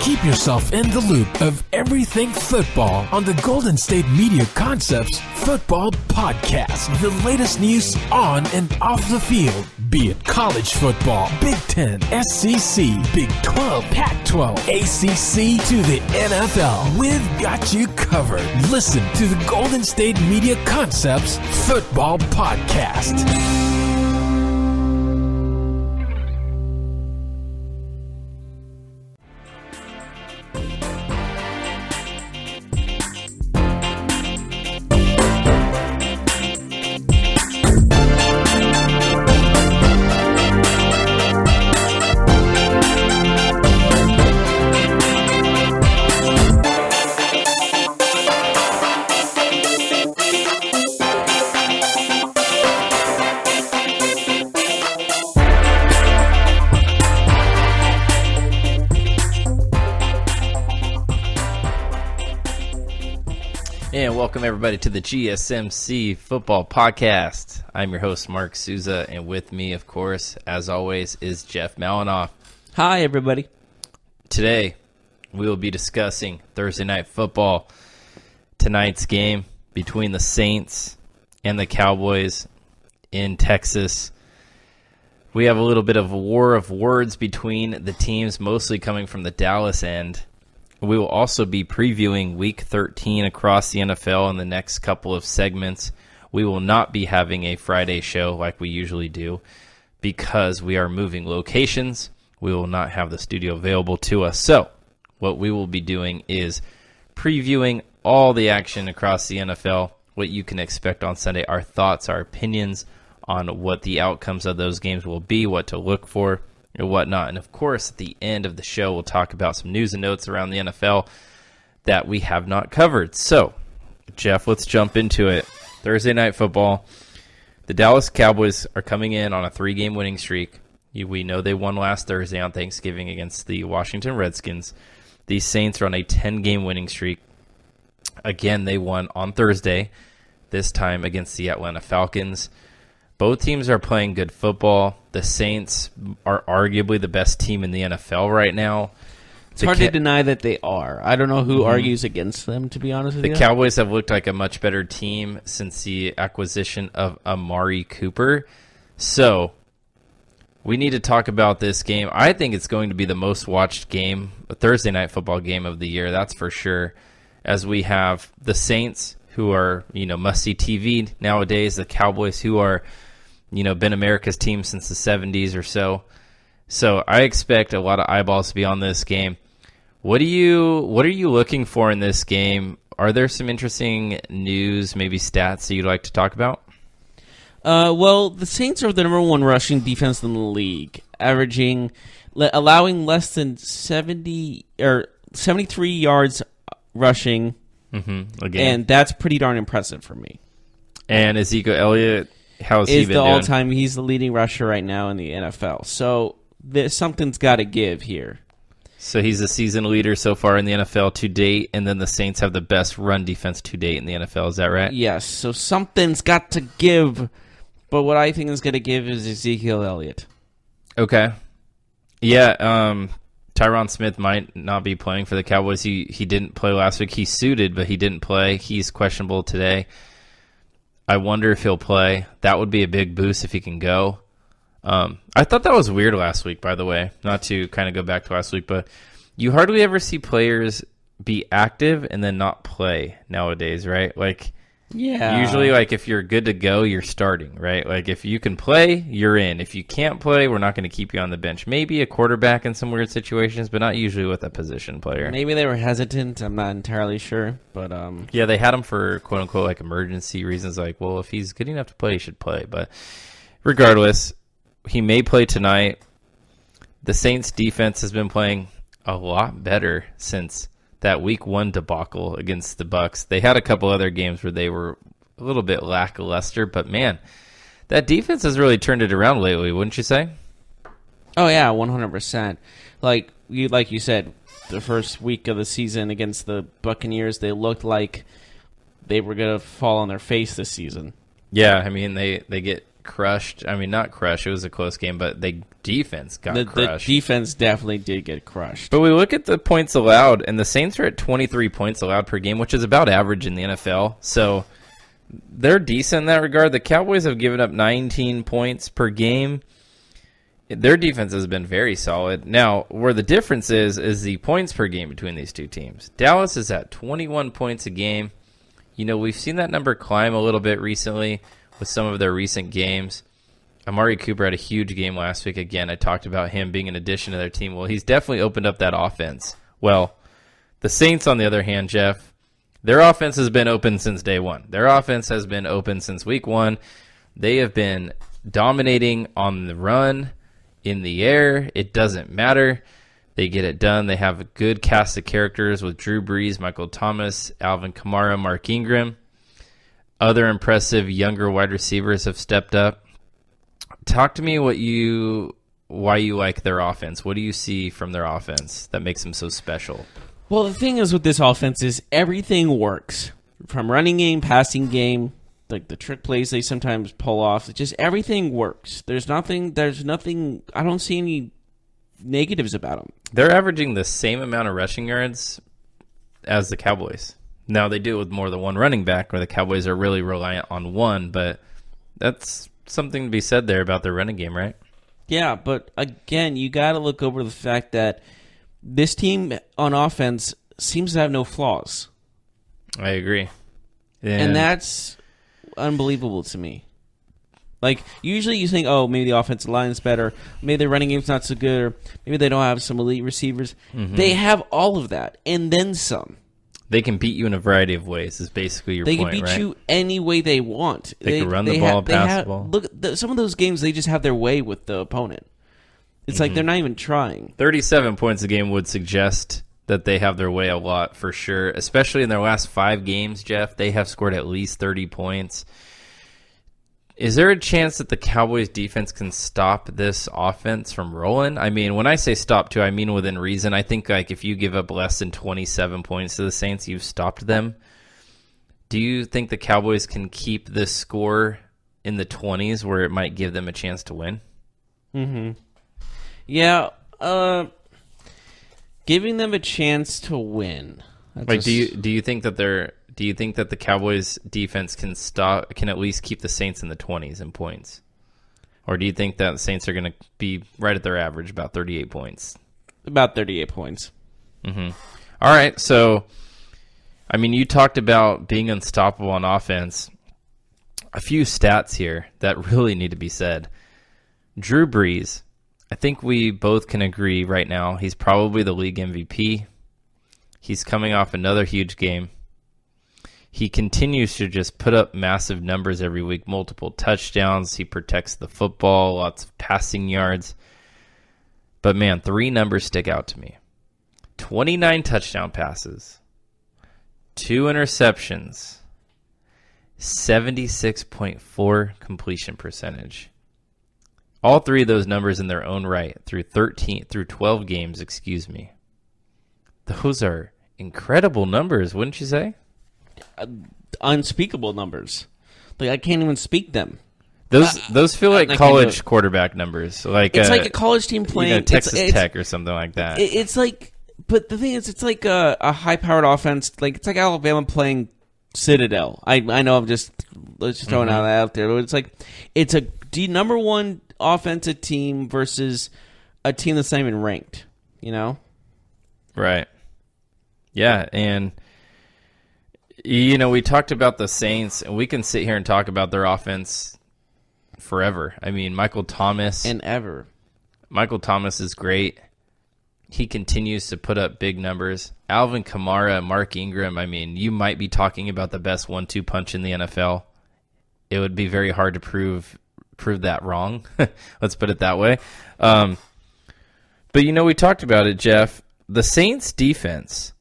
Keep yourself in the loop of everything football on the Golden State Media Concepts Football Podcast. The latest news on and off the field, be it college football, Big Ten, SEC, Big 12, Pac-12, ACC to the NFL. We've got you covered. Listen to the Golden State Media Concepts Football Podcast. And welcome everybody to the GSMC Football Podcast. I'm your host, Mark Souza, and with me, of course, as always, is Jeff Malinoff. Hi, everybody. Today, we will be discussing Thursday Night Football, tonight's game between the Saints and the Cowboys in Texas. We have a little bit of a war of words between the teams, mostly coming from the Dallas end. We will also be previewing Week 13 across the NFL in the next couple of segments. We will not be having a Friday show like we usually do because we are moving locations. We will not have the studio available to us. So what we will be doing is previewing all the action across the NFL, what you can expect on Sunday, our thoughts, our opinions on what the outcomes of those games will be, what to look for, and whatnot. And of course, at the end of the show, we'll talk about some news and notes around the NFL that we have not covered. So, Jeff, let's jump into it. Thursday Night Football. The Dallas Cowboys are coming in on a 3-game winning streak. We know they won last Thursday on Thanksgiving against the Washington Redskins. The Saints are on a 10-game winning streak. Again, they won on Thursday, this time against the Atlanta Falcons. Both teams are playing good football. The Saints are arguably the best team in the NFL right now. It's hard to deny that they are. I don't know who argues against them, to be honest with you. The Cowboys have looked like a much better team since the acquisition of Amari Cooper. So, we need to talk about this game. I think it's going to be the most watched game, a Thursday Night Football game of the year, that's for sure, as we have the Saints, who are, must-see TV nowadays, the Cowboys, who are been America's team since the 70s or so. So I expect a lot of eyeballs to be on this game. What are you looking for in this game? Are there some interesting news, maybe stats that you'd like to talk about? Well, the Saints are the number one rushing defense in the league, allowing less than 70 or 73 yards rushing. Again. And that's pretty darn impressive for me. And Ezekiel Elliott, how's he been doing? All-time. He's the leading rusher right now in the NFL. So something's got to give here. So he's the season leader so far in the NFL to date, and then the Saints have the best run defense to date in the NFL. Is that right? Yes. So something's got to give. But what I think is going to give is Ezekiel Elliott. Okay. Yeah. Tyron Smith might not be playing for the Cowboys. He didn't play last week. He's suited, but he didn't play. He's questionable today. I wonder if he'll play. That would be a big boost if he can go. I thought that was weird last week, by the way. Not to kind of go back to last week, but you hardly ever see players be active and then not play nowadays, right? Usually, if you're good to go, you're starting, right? If you can play, you're in. If you can't play, we're not going to keep you on the bench. Maybe a quarterback in some weird situations, but not usually with a position player. Maybe they were hesitant. I'm not entirely sure, but yeah, they had him for quote unquote emergency reasons. If he's good enough to play, he should play. But regardless, he may play tonight. The Saints defense has been playing a lot better since that Week 1 debacle against the Bucs. They had a couple other games where they were a little bit lackluster, but man, that defense has really turned it around lately, wouldn't you say? Oh yeah, 100%. Like you said, the first week of the season against the Buccaneers, they looked like they were going to fall on their face this season. Yeah, I mean, they get crushed. I mean, not crushed. It was a close game, but defense got crushed. The defense definitely did get crushed. But we look at the points allowed, and the Saints are at 23 points allowed per game, which is about average in the NFL. So they're decent in that regard. The Cowboys have given up 19 points per game. Their defense has been very solid. Now, where the difference is the points per game between these two teams. Dallas is at 21 points a game. You know, we've seen that number climb a little bit recently with some of their recent games. Amari Cooper had a huge game last week. Again, I talked about him being an addition to their team. Well, he's definitely opened up that offense. Well, the Saints, on the other hand, Jeff, their offense has been open since day one. Their offense has been open since week one. They have been dominating on the run, in the air. It doesn't matter. They get it done. They have a good cast of characters with Drew Brees, Michael Thomas, Alvin Kamara, Mark Ingram. Other impressive younger wide receivers have stepped up. Talk to me why you like their offense. What do you see from their offense that makes them so special? Well, the thing is with this offense is everything works. From running game, passing game, like the trick plays they sometimes pull off. Just everything works. There's nothing, I don't see any negatives about them. They're averaging the same amount of rushing yards as the Cowboys. Now, they do it with more than one running back, where the Cowboys are really reliant on one, but that's something to be said there about their running game, right? Yeah, but again, you got to look over the fact that this team on offense seems to have no flaws. I agree. And that's unbelievable to me. Like, usually you think, oh, maybe the offensive line is better, maybe their running game's not so good, or maybe they don't have some elite receivers. Mm-hmm. They have all of that, and then some. They can beat you in a variety of ways, is basically your point, right? They can beat you any way they want. They can run the ball, pass the ball. Look, some of those games, they just have their way with the opponent. It's like they're not even trying. 37 points a game would suggest that they have their way a lot, for sure. Especially in their last 5 games, Jeff, they have scored at least 30 points. Is there a chance that the Cowboys defense can stop this offense from rolling? I mean, when I say stop too, I mean within reason. I think like if you give up less than 27 points to the Saints, you've stopped them. Do you think the Cowboys can keep this score in the 20s where it might give them a chance to win? Mm-hmm. Yeah, giving them a chance to win. Like, do you think that the Cowboys defense can at least keep the Saints in the 20s in points? Or do you think that the Saints are going to be right at their average, about 38 points? About 38 points. Mm-hmm. All right, so, I mean, you talked about being unstoppable on offense. A few stats here that really need to be said. Drew Brees, I think we both can agree right now, he's probably the league MVP. He's coming off another huge game. He continues to just put up massive numbers every week, multiple touchdowns. He protects the football, lots of passing yards. But, man, 3 numbers stick out to me. 29 touchdown passes, 2 interceptions, 76.4 completion percentage. All 3 of those numbers in their own right through 12 games, Those are incredible numbers, wouldn't you say? Unspeakable numbers. Like, I can't even speak them. Those feel like college quarterback numbers. Like it's like a college team playing Texas Tech or something like that. It's like, but the thing is, it's like a high-powered offense. Like, it's like Alabama playing Citadel. I know I'm just throwing out there, but it's a number one offensive team versus a team that's not even ranked. You know, right? Yeah, and we talked about the Saints, and we can sit here and talk about their offense forever. I mean, Michael Thomas and ever. Michael Thomas is great. He continues to put up big numbers. Alvin Kamara, Mark Ingram, I mean, you might be talking about the best 1-2 punch in the NFL. It would be very hard to prove that wrong. Let's put it that way. But, we talked about it, Jeff. The Saints defense,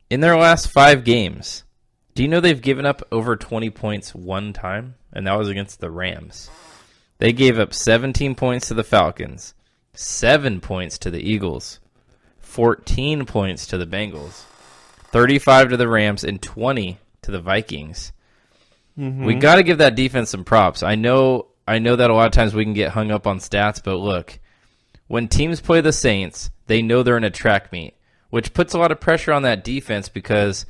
in their last 5 games, do you know they've given up over 20 points one time? And that was against the Rams. They gave up 17 points to the Falcons, 7 points to the Eagles, 14 points to the Bengals, 35 to the Rams, and 20 to the Vikings. Mm-hmm. We got to give that defense some props. I know I know that a lot of times we can get hung up on stats, but look, when teams play the Saints, they know they're in a track meet, which puts a lot of pressure on that defense because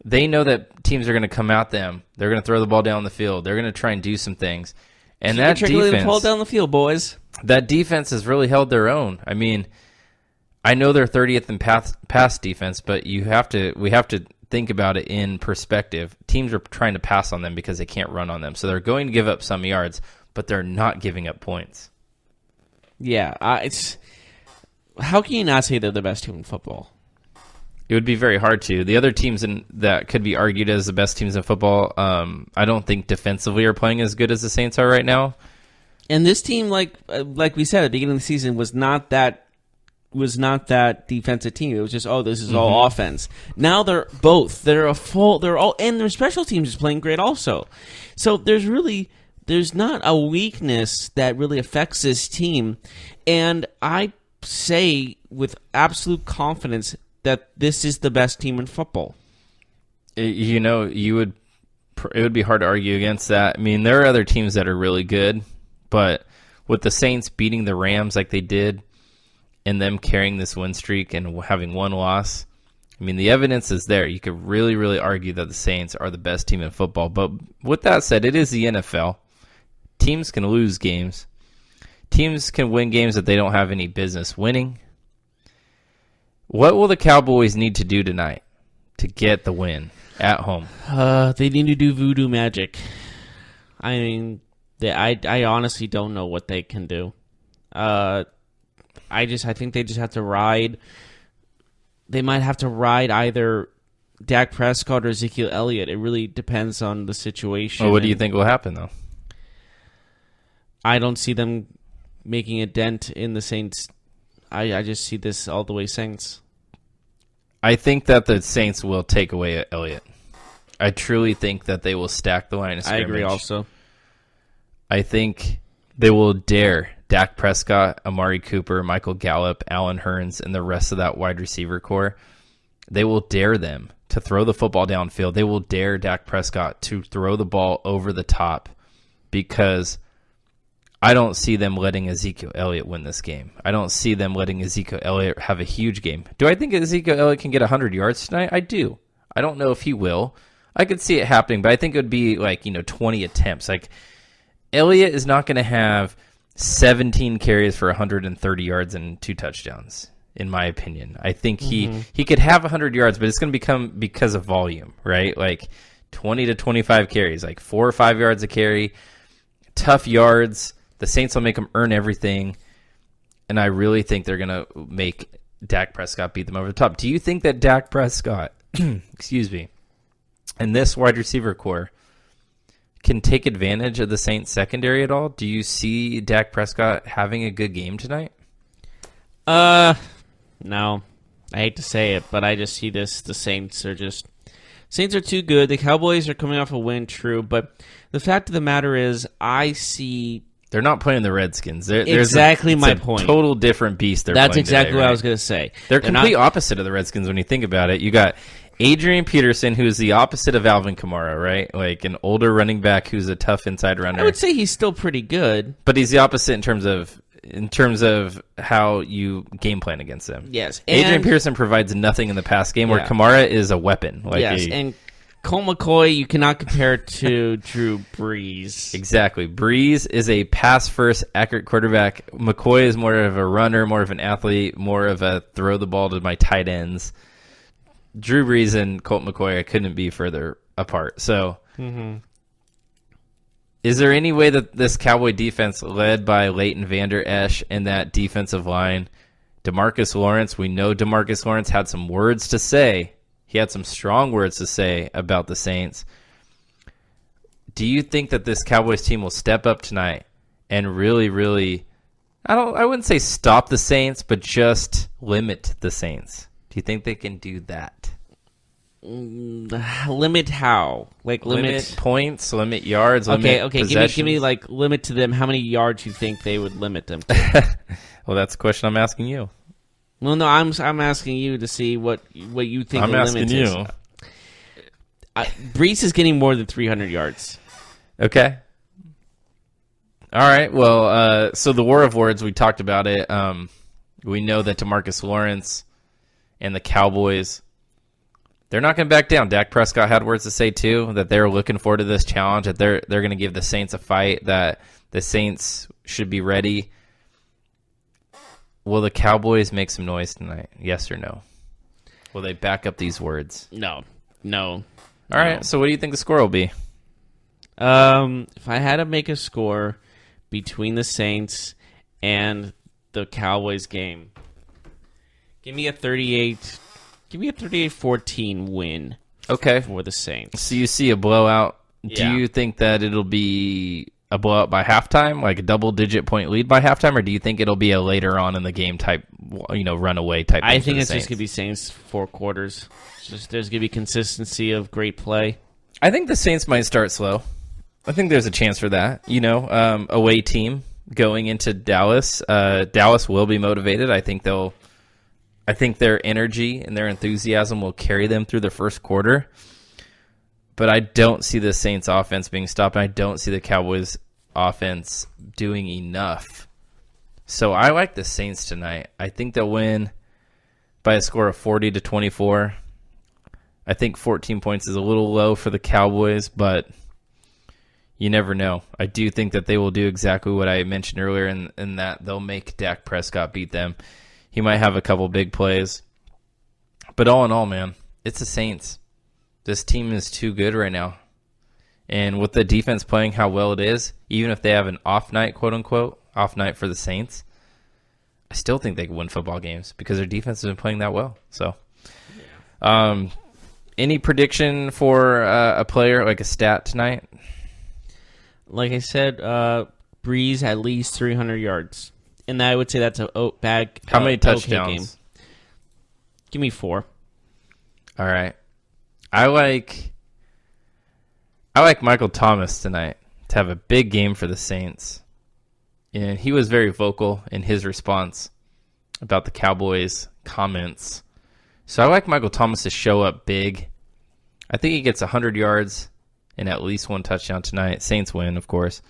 they know that teams are going to come at them. They're going to throw the ball down the field. They're going to try and do some things. And that defense, ball down the field, boys. That defense has really held their own. I mean, I know they're 30th in pass defense, but we have to think about it in perspective. Teams are trying to pass on them because they can't run on them. So they're going to give up some yards, but they're not giving up points. Yeah, how can you not say they're the best team in football? It would be very hard to. The other teams that could be argued as the best teams in football, I don't think defensively are playing as good as the Saints are right now. And this team, like we said at the beginning of the season, was not that defensive team. It was just, this is all offense. Now they're both. They're all, and their special teams is playing great also. So there's not a weakness that really affects this team. And I say with absolute confidence that this is the best team in football. It would be hard to argue against that. I mean, there are other teams that are really good, but with the Saints beating the Rams like they did and them carrying this win streak and having one loss, I mean, the evidence is there. You could really, really argue that the Saints are the best team in football. But with that said, it is the NFL. Teams can lose games. Teams can win games that they don't have any business winning. What will the Cowboys need to do tonight to get the win at home? They need to do voodoo magic. I mean, I honestly don't know what they can do. I think they just have to ride. They might have to ride either Dak Prescott or Ezekiel Elliott. It really depends on the situation. Well, what do you think will happen, though? I don't see them making a dent in the Saints. I just see this all the way Saints. I think that the Saints will take away Elliott. I truly think that they will stack the line of scrimmage. I agree also. I think they will dare Dak Prescott, Amari Cooper, Michael Gallup, Allen Hurns, and the rest of that wide receiver core. They will dare them to throw the football downfield. They will dare Dak Prescott to throw the ball over the top because I don't see them letting Ezekiel Elliott win this game. I don't see them letting Ezekiel Elliott have a huge game. Do I think Ezekiel Elliott can get 100 yards tonight? I do. I don't know if he will. I could see it happening, but I think it would be 20 attempts. Like, Elliott is not going to have 17 carries for 130 yards and 2 touchdowns, in my opinion. I think he could have 100 yards, but it's going to become because of volume, right? Like 20 to 25 carries, like 4 or 5 yards a carry, tough yards. The Saints will make them earn everything, and I really think they're going to make Dak Prescott beat them over the top. Do you think that Dak Prescott, excuse me, and this wide receiver core can take advantage of the Saints secondary at all? Do you see Dak Prescott having a good game tonight? No. I hate to say it, but I just see this. The Saints are too good. The Cowboys are coming off a win, true, but the fact of the matter is I see... They're not playing the Redskins. Exactly my point. Total different beast. That's exactly what I was going to say. They're complete opposite of the Redskins when you think about it. You got Adrian Peterson, who's the opposite of Alvin Kamara, right? Like an older running back who's a tough inside runner. I would say he's still pretty good, but he's the opposite in terms of how you game plan against them. Yes, Adrian Peterson provides nothing in the pass game, where Kamara is a weapon. And Colt McCoy, you cannot compare to Drew Brees. Exactly. Brees is a pass-first, accurate quarterback. McCoy is more of a runner, more of an athlete, more of a throw the ball to my tight ends. Drew Brees and Colt McCoy couldn't be further apart. So, is there any way that this Cowboy defense, led by Leighton Vander Esch and that defensive line, DeMarcus Lawrence, we know DeMarcus Lawrence had some words to say. He had some strong words to say about the Saints. Do you think that this Cowboys team will step up tonight and really, really, I wouldn't say stop the Saints, but just limit the Saints? Do you think they can do that? Limit how? Like limit points, limit yards, limit possessions? Give me limit to them. How many yards you think they would limit them to? Well, that's a question I'm asking you. Well, no, I'm asking you to see what you think. I'm asking you. Brees is getting more than 300 yards. Okay. All right. Well, so the war of words, we talked about it. We know that DeMarcus Lawrence and the Cowboys, they're not going to back down. Dak Prescott had words to say, too, that they're looking forward to this challenge, that they're going to give the Saints a fight, that the Saints should be ready. Will the Cowboys make some noise tonight? Yes or no? Will they back up these words? No. All right. So what do you think the score will be? If I had to make a score between the Saints and the Cowboys game, give me a 38-14 win. Okay. For the Saints. So you see a blowout. Yeah. Do you think that it'll be a blowout by halftime, like a double-digit point lead by halftime, or do you think it'll be a later on in the game type, runaway type? I think it's just gonna be Saints 4 quarters. There's gonna be consistency of great play. I think the Saints might start slow. I think there's a chance for that. Away team going into Dallas. Dallas will be motivated. I think their energy and their enthusiasm will carry them through the first quarter. But I don't see the Saints offense being stopped. I don't see the Cowboys offense doing enough. So I like the Saints tonight. I think they'll win by a score of 40-24. I think 14 points is a little low for the Cowboys, but you never know. I do think that they will do exactly what I mentioned earlier in that they'll make Dak Prescott beat them. He might have a couple big plays. But all in all, man, it's the Saints. This team is too good right now. And with the defense playing how well it is, even if they have an off night, quote-unquote, off night for the Saints, I still think they can win football games because their defense has been playing that well. So, any prediction for a player, like a stat tonight? Like I said, Breeze at least 300 yards. And I would say that's a bad. How many touchdowns? Okay game. Give me 4. All right. I like Michael Thomas tonight to have a big game for the Saints. And he was very vocal in his response about the Cowboys' comments. So I like Michael Thomas to show up big. I think he gets 100 yards and at least 1 touchdown tonight. Saints win, of course.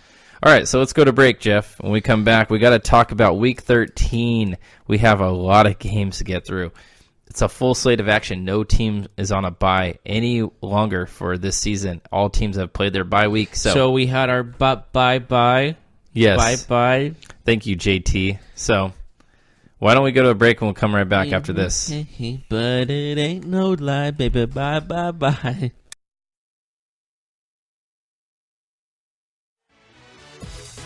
All right, so let's go to break, Jeff. When we come back, we got to talk about Week 13. We have a lot of games to get through. It's a full slate of action. No team is on a bye any longer for this season. All teams have played their bye week. So we had our bye. Yes. Bye. Thank you, JT. So why don't we go to a break and we'll come right back after this. But it ain't no lie, baby. Bye.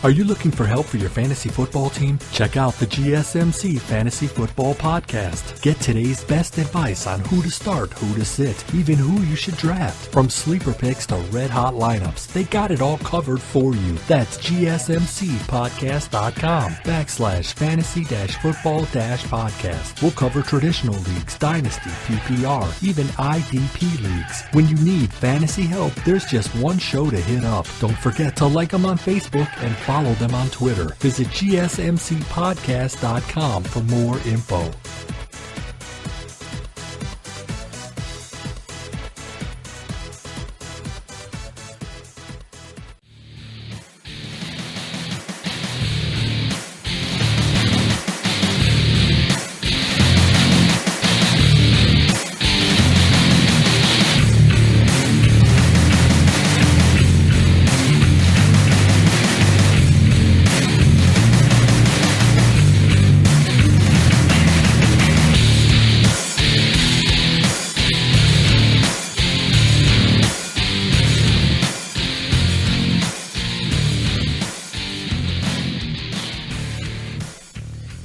Are you looking for help for your fantasy football team? Check out the GSMC Fantasy Football Podcast. Get today's best advice on who to start, who to sit, even who you should draft. From sleeper picks to red hot lineups, they got it all covered for you. That's GSMCpodcast.com/fantasy-football-podcast. We'll cover traditional leagues, dynasty, PPR, even IDP leagues. When you need fantasy help, there's just one show to hit up. Don't forget to like them on Facebook and follow them on Twitter. Visit GSMCpodcast.com for more info.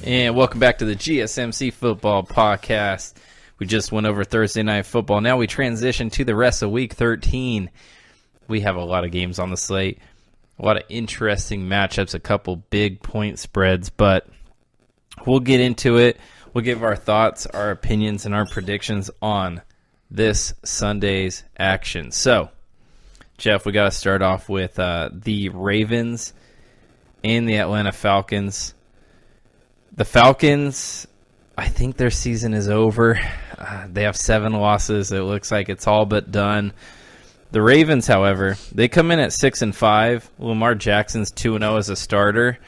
And welcome back to the GSMC Football Podcast. We just went over Thursday Night Football. Now we transition to the rest of Week 13. We have a lot of games on the slate, a lot of interesting matchups, a couple big point spreads, but we'll get into it. We'll give our thoughts, our opinions, and our predictions on this Sunday's action. So, Jeff, we got to start off with the Ravens and the Atlanta Falcons. The Falcons, I think their season is over. They have 7 losses. It looks like it's all but done. The Ravens, however, they come in at 6-5. Lamar Jackson's 2-0 as a starter.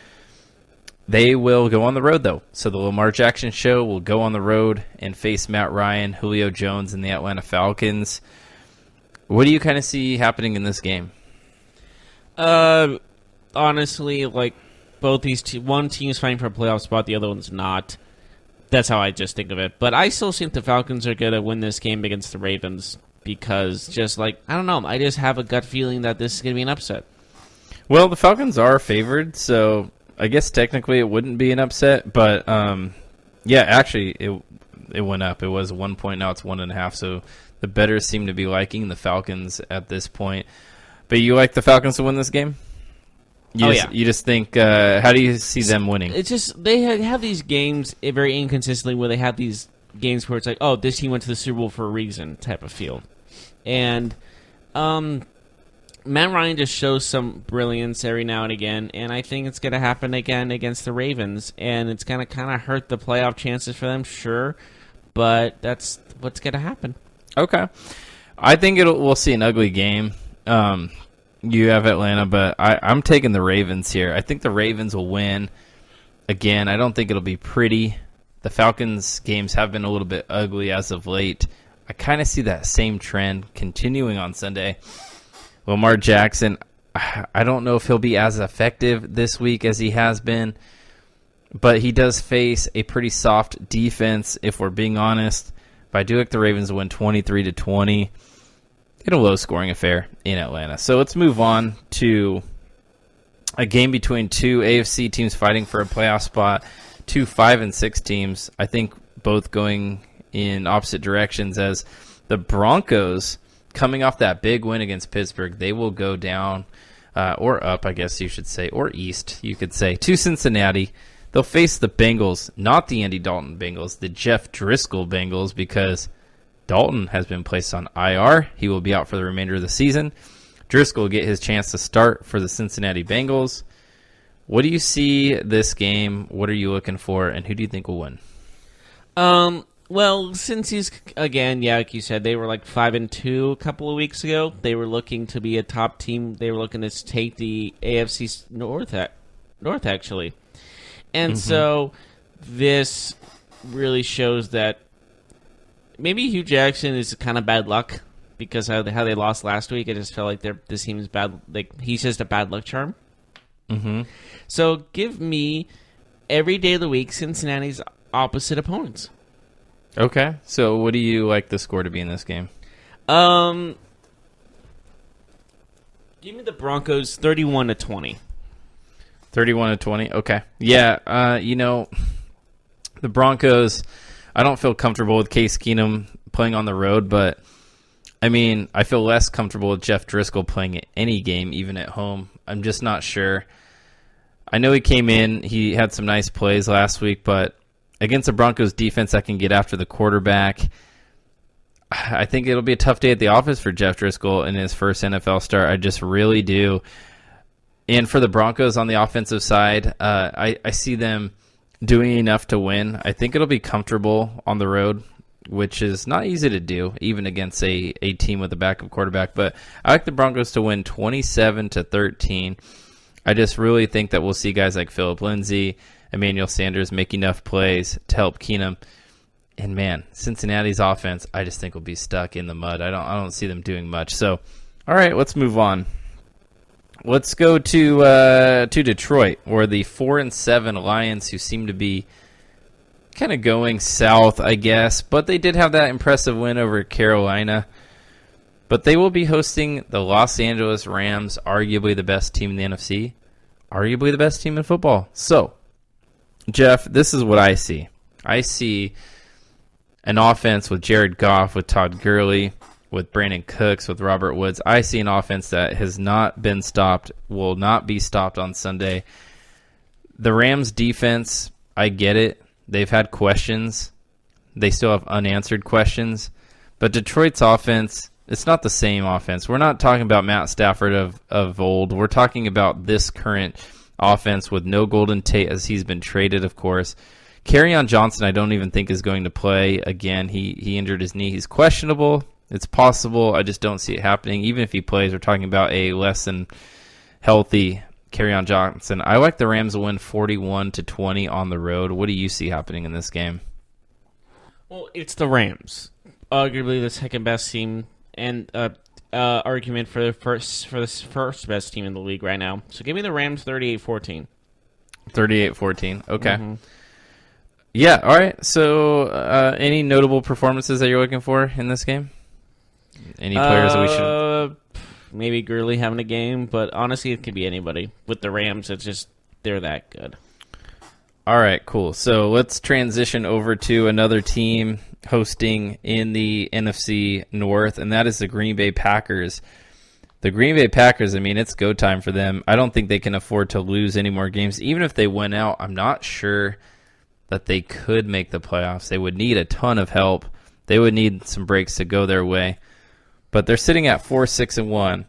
They will go on the road, though. So the Lamar Jackson show will go on the road and face Matt Ryan, Julio Jones, and the Atlanta Falcons. What do you kind of see happening in this game? Honestly, like both these one team is fighting for a playoff spot, the other one's not. That's how I just think of it. But I still think the Falcons are going to win this game against the Ravens because just like, I don't know, I just have a gut feeling that this is going to be an upset. Well, the Falcons are favored, so I guess technically it wouldn't be an upset. But, yeah, actually, it went up. It was 1 point, now it's 1.5. So the bettors seem to be liking the Falcons at this point. But you like the Falcons to win this game? You just think, how do you see them winning? It's just, they have these games very inconsistently where they have these games where it's like, oh, this team went to the Super Bowl for a reason type of feel. And Matt Ryan just shows some brilliance every now and again, and I think it's going to happen again against the Ravens, and it's going to kind of hurt the playoff chances for them, sure, but that's what's going to happen. Okay. I think we'll see an ugly game. You have Atlanta, but I'm taking the Ravens here. I think the Ravens will win. Again, I don't think it'll be pretty. The Falcons games have been a little bit ugly as of late. I kind of see that same trend continuing on Sunday. Lamar Jackson, I don't know if he'll be as effective this week as he has been, but he does face a pretty soft defense, if we're being honest. But I do like the Ravens win 23-20. In a low-scoring affair in Atlanta. So let's move on to a game between two AFC teams fighting for a playoff spot, two 5-6 teams, I think both going in opposite directions as the Broncos, coming off that big win against Pittsburgh, they will go down, or up, I guess you should say, or east, you could say, to Cincinnati. They'll face the Bengals, not the Andy Dalton Bengals, the Jeff Driscoll Bengals, because Dalton has been placed on IR. He will be out for the remainder of the season. Driscoll will get his chance to start for the Cincinnati Bengals. What do you see this game? What are you looking for? And who do you think will win? Well, since he's, again, yeah, like you said, they were like 5-2 a couple of weeks ago. They were looking to be a top team. They were looking to take the AFC North actually. And so this really shows that maybe Hugh Jackson is kind of bad luck because how they lost last week. I just felt like this team is bad. Like he's just a bad luck charm. Mm-hmm. So give me every day of the week Cincinnati's opposite opponents. Okay. So what do you like the score to be in this game? Give me the Broncos 31-20. 31-20. Okay. Yeah. The Broncos, I don't feel comfortable with Case Keenum playing on the road, but I mean, I feel less comfortable with Jeff Driscoll playing any game, even at home. I'm just not sure. I know he came in, he had some nice plays last week, but against the Broncos defense that can get after the quarterback, I think it'll be a tough day at the office for Jeff Driscoll in his first NFL start. I just really do. And for the Broncos on the offensive side, I see them doing enough to win. I think it'll be comfortable on the road, which is not easy to do, even against a team with a backup quarterback. But I like the Broncos to win 27-13. I just really think that we'll see guys like Phillip Lindsay, Emmanuel Sanders make enough plays to help Keenum. And man, Cincinnati's offense, I just think will be stuck in the mud. I don't see them doing much. So, all right, let's move on. Let's go to Detroit, where the 4-7 Lions, who seem to be kind of going south, I guess, but they did have that impressive win over Carolina. But they will be hosting the Los Angeles Rams, arguably the best team in the NFC, arguably the best team in football. So, Jeff, this is what I see. I see an offense with Jared Goff, with Todd Gurley, with Brandon Cooks, with Robert Woods. I see an offense that has not been stopped, will not be stopped on Sunday. The Rams' defense, I get it. They've had questions. They still have unanswered questions. But Detroit's offense, it's not the same offense. We're not talking about Matt Stafford of old. We're talking about this current offense with no Golden Tate, as he's been traded, of course. Kerryon Johnson, I don't even think is going to play again. He injured his knee. He's questionable. It's possible. I just don't see it happening. Even if he plays, we're talking about a less than healthy Kerryon Johnson. I like the Rams to win 41-20 on the road. What do you see happening in this game? Well, it's the Rams, arguably the second best team, and argument for the first best team in the league right now. So give me the Rams 38-14. 38-14. Okay. Yeah. All right. So, any notable performances that you're looking for in this game? Any players that we should? Maybe Gurley having a game, but honestly, it could be anybody. With the Rams, it's just they're that good. All right, cool. So let's transition over to another team hosting in the NFC North, and that is the Green Bay Packers. The Green Bay Packers, I mean, it's go time for them. I don't think they can afford to lose any more games. Even if they win out, I'm not sure that they could make the playoffs. They would need a ton of help. They would need some breaks to go their way. But they're sitting at 4-6-1,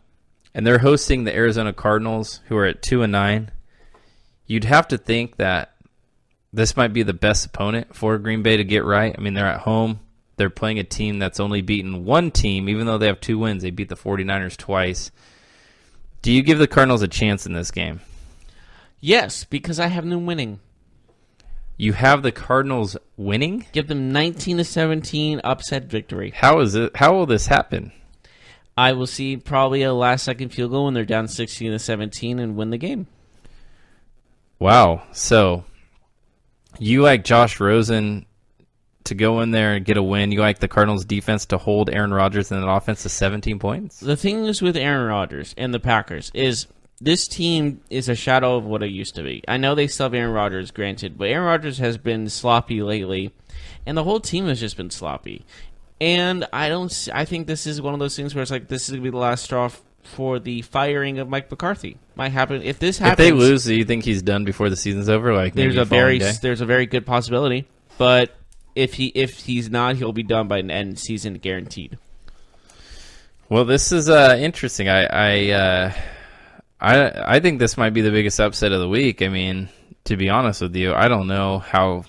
and they're hosting the Arizona Cardinals, who are at 2-9. You'd have to think that this might be the best opponent for Green Bay to get right. I mean, they're at home. They're playing a team that's only beaten one team, even though they have 2 wins. They beat the 49ers twice. Do you give the Cardinals a chance in this game? Yes, because I have them winning. You have the Cardinals winning? Give them 19-17 upset victory. How will this happen? I will see probably a last-second field goal when they're down 16-17 and win the game. Wow. So you like Josh Rosen to go in there and get a win. You like the Cardinals' defense to hold Aaron Rodgers and an offense to 17 points? The thing is with Aaron Rodgers and the Packers is this team is a shadow of what it used to be. I know they still have Aaron Rodgers, granted, but Aaron Rodgers has been sloppy lately, and the whole team has just been sloppy. And I think this is one of those things where it's like this is going to be the last straw for the firing of Mike McCarthy. Might happen if this happens. If they lose, do you think he's done before the season's over? Like there's a very good possibility, but if he's not, he'll be done by an end season guaranteed. Well, this is interesting. I think this might be the biggest upset of the week. I mean, to be honest with you, I don't know how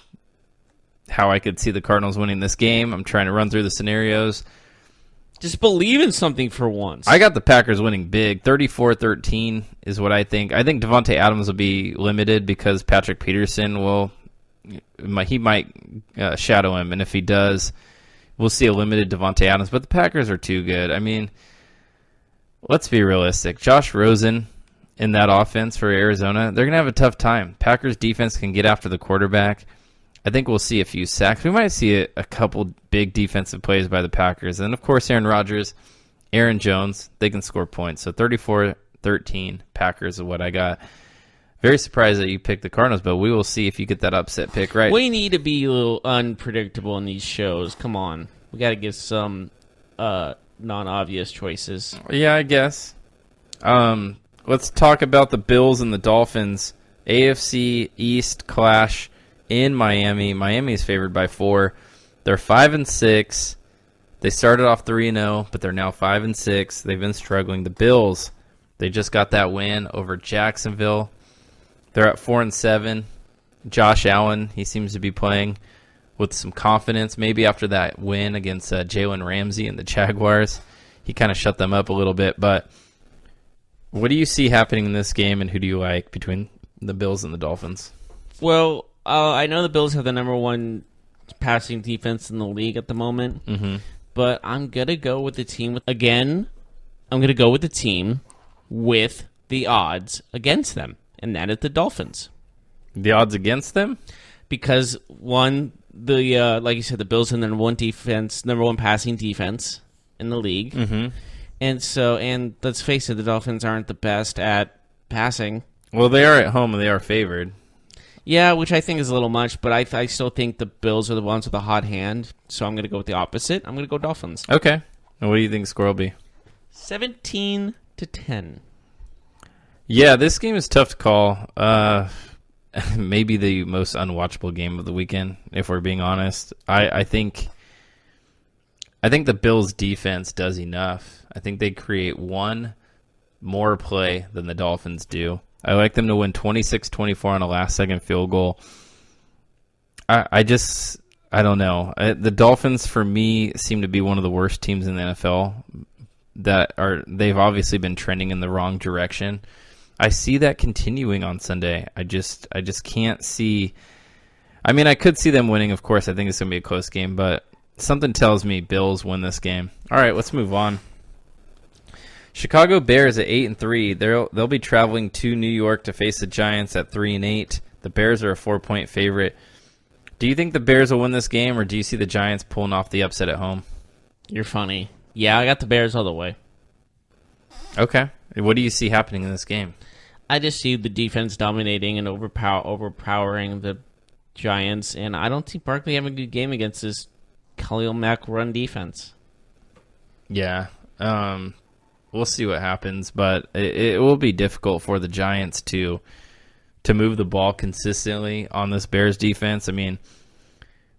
I could see the Cardinals winning this game. I'm trying to run through the scenarios. Just believe in something for once. I got the Packers winning big. 34-13 is what I think. I think Devontae Adams will be limited because Patrick Peterson he might shadow him, and if he does, we'll see a limited Devontae Adams. But the Packers are too good. I mean, let's be realistic. Josh Rosen in that offense for Arizona, they're going to have a tough time. Packers defense can get after the quarterback. I think we'll see a few sacks. We might see a couple big defensive plays by the Packers. And, of course, Aaron Rodgers, Aaron Jones, they can score points. So 34-13 Packers is what I got. Very surprised that you picked the Cardinals, but we will see if you get that upset pick right. We need to be a little unpredictable in these shows. Come on. We got to get some non-obvious choices. Yeah, I guess. Let's talk about the Bills and the Dolphins. AFC East clash in Miami. Miami is favored by 4. They're 5-6. They started off 3-0, but they're now 5-6. They've been struggling. The Bills, they just got that win over Jacksonville. They're at 4-7. Josh Allen, he seems to be playing with some confidence. Maybe after that win against Jalen Ramsey and the Jaguars, he kind of shut them up a little bit. But what do you see happening in this game, and who do you like between the Bills and the Dolphins? Well, I know the Bills have the number 1 passing defense in the league at the moment, but I'm going to go with the team. Again, I'm going to go with the team with the odds against them, and that is the Dolphins. The odds against them? Because, one, like you said, the Bills are the number 1 passing defense in the league. And let's face it, the Dolphins aren't the best at passing. Well, they are at home and they are favored. Yeah, which I think is a little much, but I still think the Bills are the ones with a hot hand, so I'm going to go with the opposite. I'm going to go Dolphins. Okay. And what do you think the score will be? 17-10. Yeah, this game is tough to call. Maybe the most unwatchable game of the weekend, if we're being honest. I think the Bills' defense does enough. I think they create one more play than the Dolphins do. I like them to win 26-24 on a last-second field goal. I I don't know. The Dolphins, for me, seem to be one of the worst teams in the NFL. They've obviously been trending in the wrong direction. I see that continuing on Sunday. I just can't see. I mean, I could see them winning, of course. I think it's going to be a close game, but something tells me Bills win this game. All right, let's move on. Chicago Bears at 8-3. They'll be traveling to New York to face the Giants at 3-8. The Bears are a 4-point favorite. Do you think the Bears will win this game, or do you see the Giants pulling off the upset at home? You're funny. Yeah, I got the Bears all the way. Okay. What do you see happening in this game? I just see the defense dominating and overpowering the Giants, and I don't see Barkley having a good game against this Khalil Mack run defense. Yeah. We'll see what happens, but it will be difficult for the Giants to move the ball consistently on this Bears defense. I mean,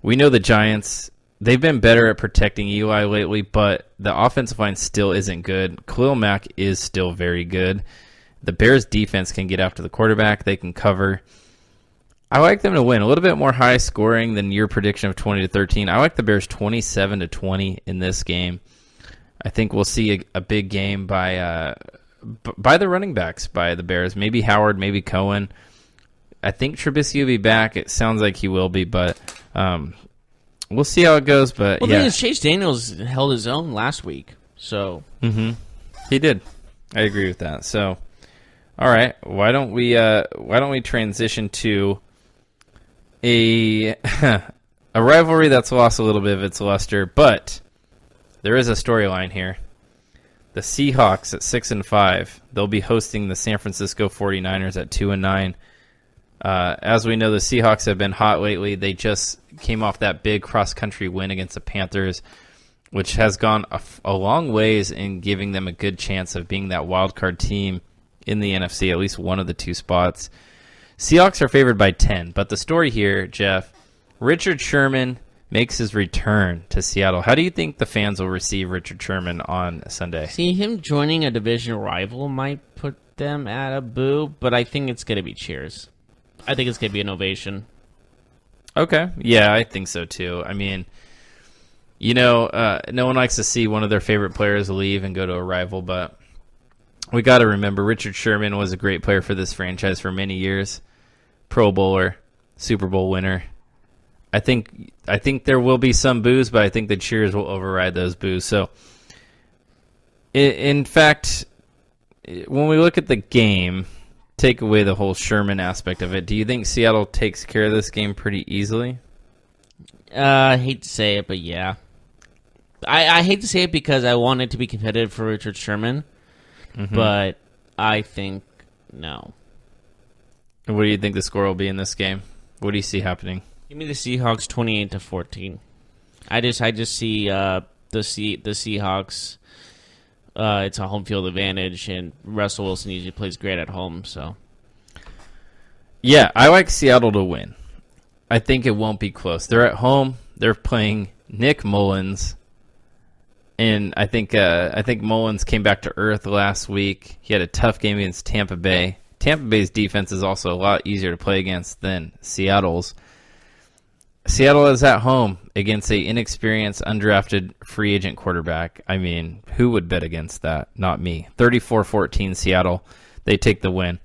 we know the Giants, they've been better at protecting Eli lately, but the offensive line still isn't good. Khalil Mack is still very good. The Bears defense can get after the quarterback. They can cover. I like them to win. A little bit more high scoring than your prediction of 20-13. I like the Bears 27-20 in this game. I think we'll see a big game by the running backs, by the Bears. Maybe Howard, maybe Cohen. I think Trubisky will be back. It sounds like he will be, but we'll see how it goes. But well, yeah, the thing is, Chase Daniels held his own last week, so he did. I agree with that. So, all right, why don't we transition to a rivalry that's lost a little bit of its luster, but there is a storyline here. The Seahawks at 6-5. They'll be hosting the San Francisco 49ers at 2-9. As we know, the Seahawks have been hot lately. They just came off that big cross-country win against the Panthers, which has gone a long ways in giving them a good chance of being that wild card team in the NFC, at least one of the two spots. Seahawks are favored by 10, but the story here, Jeff, Richard Sherman makes his return to Seattle. How do you think the fans will receive Richard Sherman on Sunday? See, him joining a division rival might put them at a boo, but I think it's going to be cheers. I think it's going to be an ovation. Okay. Yeah, I think so too. I mean, no one likes to see one of their favorite players leave and go to a rival, but we got to remember Richard Sherman was a great player for this franchise for many years. Pro Bowler, Super Bowl winner. I think there will be some boos, but I think the cheers will override those boos. So, in fact, when we look at the game, take away the whole Sherman aspect of it, do you think Seattle takes care of this game pretty easily? I hate to say it, but yeah. I hate to say it because I want it to be competitive for Richard Sherman, but I think no. And what do you think the score will be in this game? What do you see happening? Give me the Seahawks 28-14. I just see the Seahawks. It's a home field advantage, and Russell Wilson usually plays great at home. So, yeah, I like Seattle to win. I think it won't be close. They're at home. They're playing Nick Mullins, and I think Mullins came back to earth last week. He had a tough game against Tampa Bay. Tampa Bay's defense is also a lot easier to play against than Seattle's. Seattle is at home against an inexperienced, undrafted free agent quarterback. I mean, who would bet against that? Not me. 34-14 Seattle. They take the win.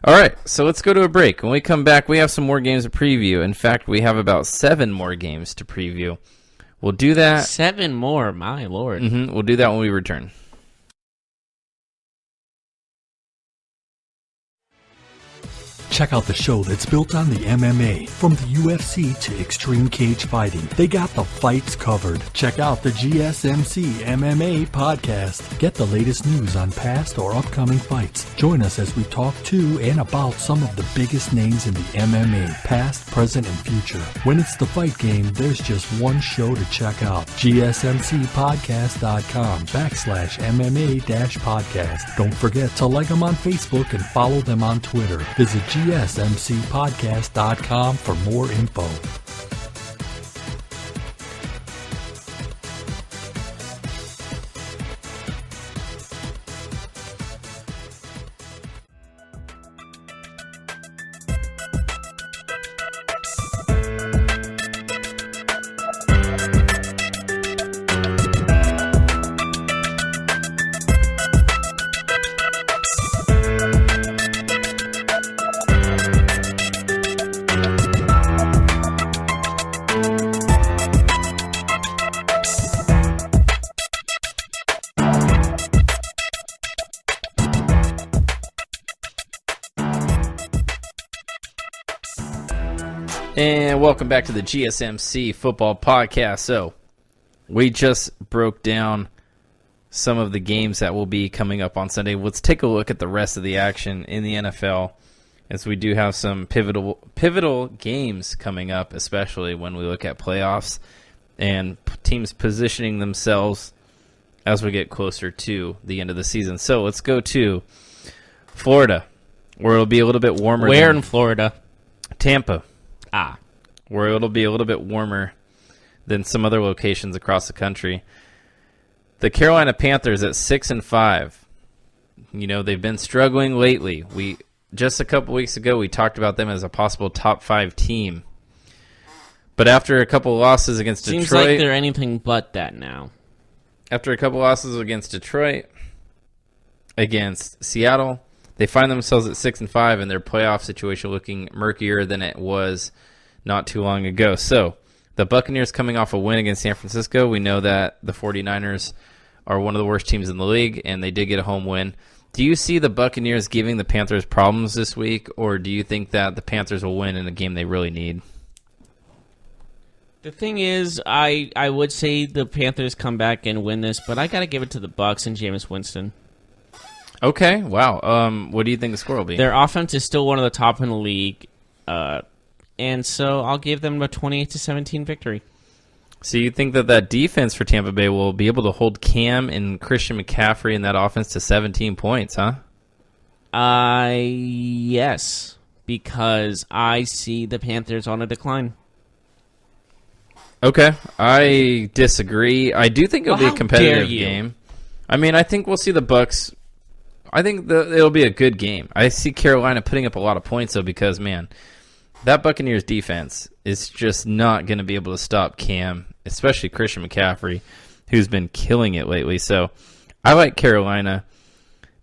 All right, so let's go to a break. When we come back, we have some more games to preview. In fact, we have about 7 more games to preview. We'll do that. 7 more, my lord. We'll do that when we return. Check out the show that's built on the MMA. From the UFC to extreme cage fighting, they got the fights covered. Check out the GSMC MMA podcast. Get the latest news on past or upcoming fights. Join us as we talk to and about some of the biggest names in the MMA, past, present, and future. When it's the fight game, there's just one show to check out. GSMCpodcast.com/MMA-podcast. Don't forget to like them on Facebook and follow them on Twitter. Visit GSMCpodcast.com for more info. And welcome back to the GSMC Football Podcast. So, we just broke down some of the games that will be coming up on Sunday. Let's take a look at the rest of the action in the NFL, as we do have some pivotal games coming up, especially when we look at playoffs and teams positioning themselves as we get closer to the end of the season. So, let's go to Florida, where it'll be a little bit warmer. Where in Florida? Tampa. Where it'll be a little bit warmer than some other locations across the country. The Carolina Panthers at 6-5. You know, they've been struggling lately. Just a couple weeks ago, we talked about them as a possible top 5 team. But after a couple losses against Detroit... Seems like they're anything but that now. After a couple losses against Detroit, against Seattle, they find themselves at 6-5, and their playoff situation looking murkier than it was not too long ago. So, the Buccaneers coming off a win against San Francisco. We know that the 49ers are one of the worst teams in the league, and they did get a home win. Do you see the Buccaneers giving the Panthers problems this week, or do you think that the Panthers will win in a game they really need? The thing is, I would say the Panthers come back and win this, but I got to give it to the Bucs and Jameis Winston. Okay, wow. What do you think the score will be? Their offense is still one of the top in the league, and so I'll give them a 28-17 victory. So you think that defense for Tampa Bay will be able to hold Cam and Christian McCaffrey in that offense to 17 points, huh? Yes, because I see the Panthers on a decline. Okay, I disagree. I do think it'll be a competitive game. I mean, I think we'll see the Bucs. I think it'll be a good game. I see Carolina putting up a lot of points, though, because, man, that Buccaneers defense is just not going to be able to stop Cam, especially Christian McCaffrey, who's been killing it lately. So I like Carolina.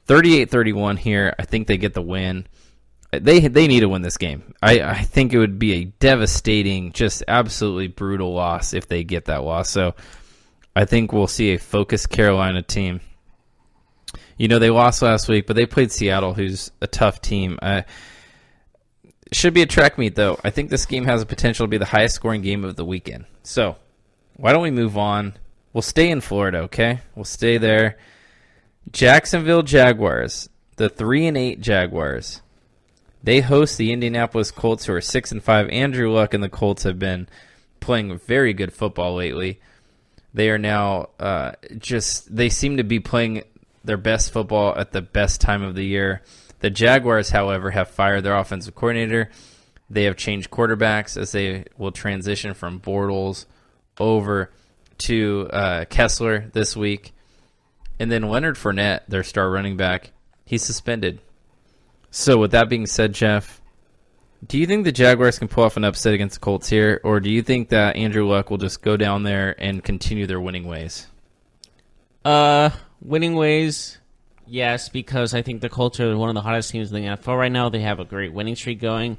38-31 here. I think they get the win. They need to win this game. I think it would be a devastating, just absolutely brutal loss if they get that loss. So I think we'll see a focused Carolina team. You know, they lost last week, but they played Seattle, who's a tough team. Should be a track meet, though. I think this game has the potential to be the highest scoring game of the weekend. So why don't we move on? We'll stay in Florida, okay? We'll stay there. Jacksonville Jaguars, the 3-8 Jaguars. They host the Indianapolis Colts, who are 6-5. Andrew Luck and the Colts have been playing very good football lately. They are now they seem to be playing their best football at the best time of the year. The Jaguars, however, have fired their offensive coordinator. They have changed quarterbacks as they will transition from Bortles over to Kessler this week. And then Leonard Fournette, their star running back, he's suspended. So with that being said, Jeff, do you think the Jaguars can pull off an upset against the Colts here, or do you think that Andrew Luck will just go down there and continue their winning ways? Winning ways, yes, because I think the Colts are one of the hottest teams in the NFL right now. They have a great winning streak going.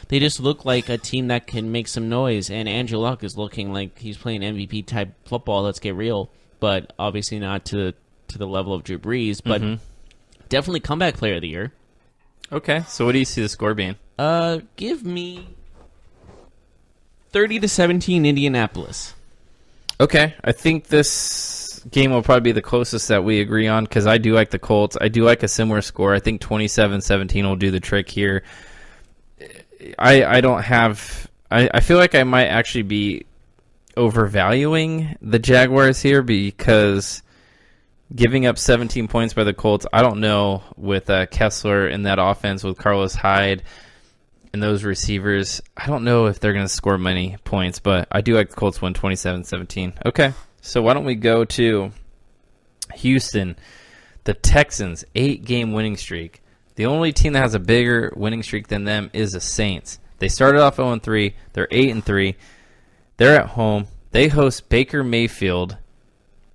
They just look like a team that can make some noise, and Andrew Luck is looking like he's playing MVP-type football, let's get real, but obviously not to the level of Drew Brees, but definitely comeback player of the year. Okay, so what do you see the score being? Give me 30-17 Indianapolis. Okay, I think this game will probably be the closest that we agree on, because I do like the Colts. I do like a similar score. I think 27-17 will do the trick here. I don't have... I feel like I might actually be overvaluing the Jaguars here, because giving up 17 points by the Colts, I don't know with Kessler in that offense, with Carlos Hyde and those receivers, I don't know if they're going to score many points, but I do like the Colts win 27-17. Okay, so why don't we go to Houston, the Texans, 8-game winning streak. The only team that has a bigger winning streak than them is the Saints. They started off 0-3. They're 8-3. They're at home. They host Baker Mayfield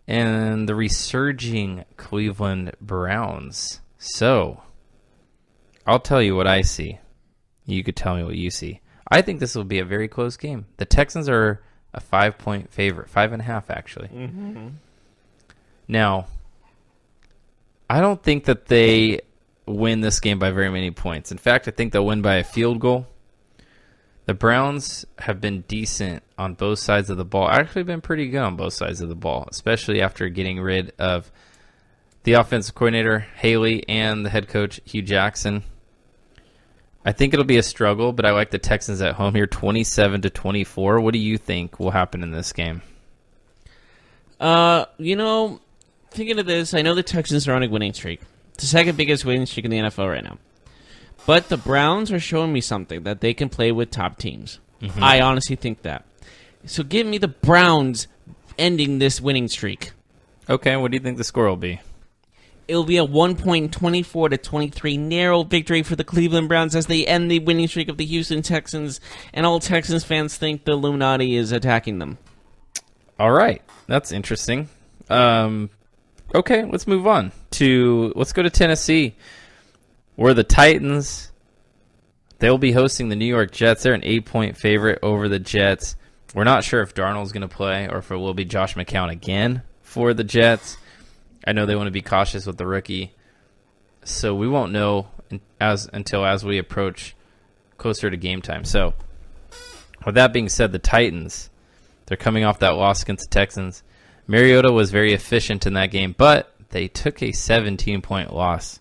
and the resurging Cleveland Browns. So, I'll tell you what I see. You could tell me what you see. I think this will be a very close game. The Texans are a 5-point favorite. 5.5, actually. Mm-hmm. Now, I don't think that they win this game by very many points. In fact, I think they'll win by a field goal. The Browns have been decent on both sides of the ball. Actually been pretty good on both sides of the ball, especially after getting rid of the offensive coordinator, Haley, and the head coach, Hugh Jackson. I think it'll be a struggle, but I like the Texans at home here, 27-24. What do you think will happen in this game? Thinking of this, I know the Texans are on a winning streak. It's the second biggest winning streak in the NFL right now. But the Browns are showing me something, that they can play with top teams. Mm-hmm. I honestly think that. So give me the Browns ending this winning streak. Okay, what do you think the score will be? It'll be a 1.24-23 narrow victory for the Cleveland Browns as they end the winning streak of the Houston Texans, and all Texans fans think the Illuminati is attacking them. All right, that's interesting. Okay, let's move on let's go to Tennessee, where the Titans, they'll be hosting the New York Jets. They're an 8-point favorite over the Jets. We're not sure if Darnold's going to play or if it will be Josh McCown again for the Jets. I know they want to be cautious with the rookie, so we won't know until we approach closer to game time. So, with that being said, the Titans, they're coming off that loss against the Texans. Mariota was very efficient in that game, but they took a 17-point loss.